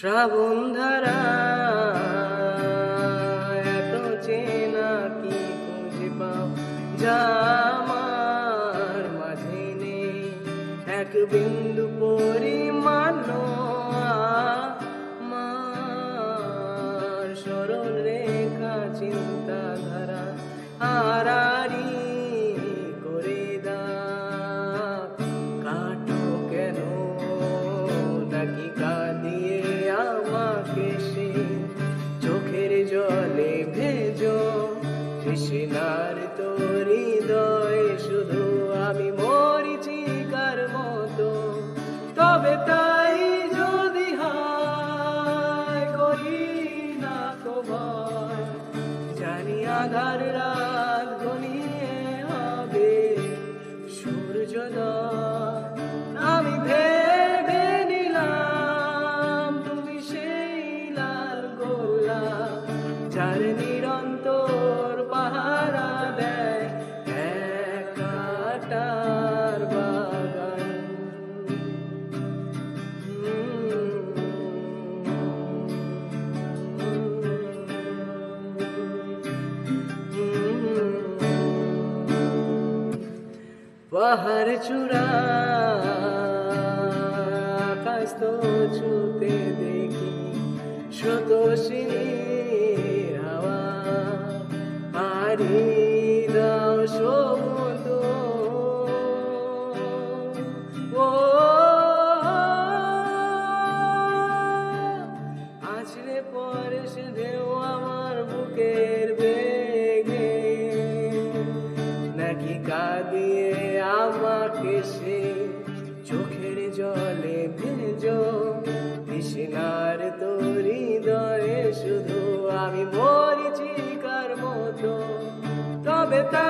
শ্রাবণ ধারা এত চেনা কি খুঁজে পাও যা আমার মাঝে নেই এক বিন্দু পরিমাণ আমার সরল রেখা চিন্তাধারা আড়াআড়ি করে দাও কাটো কেন নাকি কাঁদিয়ে আমাকে সে চোখের জলে ভেজো তৃষ্ণার তোর হৃদয়ে শুধু আমি মরিচিকার মতো তবে তাই যদি হায় করি না তো ভয় জানি আধার রাত ঘনিয়ে হবে সূর্যোদয় আমি ভেবে নিলাম তুমি সেই লাল গোলাপ যার নিরন্তর পাহারা দেয় এক কাঁটার বাগান। পাহাড় চূড়া আকাশ তো ছুতে দেখি স্রোতস্বিনীর হাওয়া পাড়ি দাও সমুদ্র ও আছড়ে পড়ে সে ঢেউ আমার বুকের বেগে নাকি কাঁদিয়ে আমাকে সে চোখের জলে ভেজো তৃষ্ণার তোর হৃদয়ে শুধু আমি মরিচিকার মতো তবে তা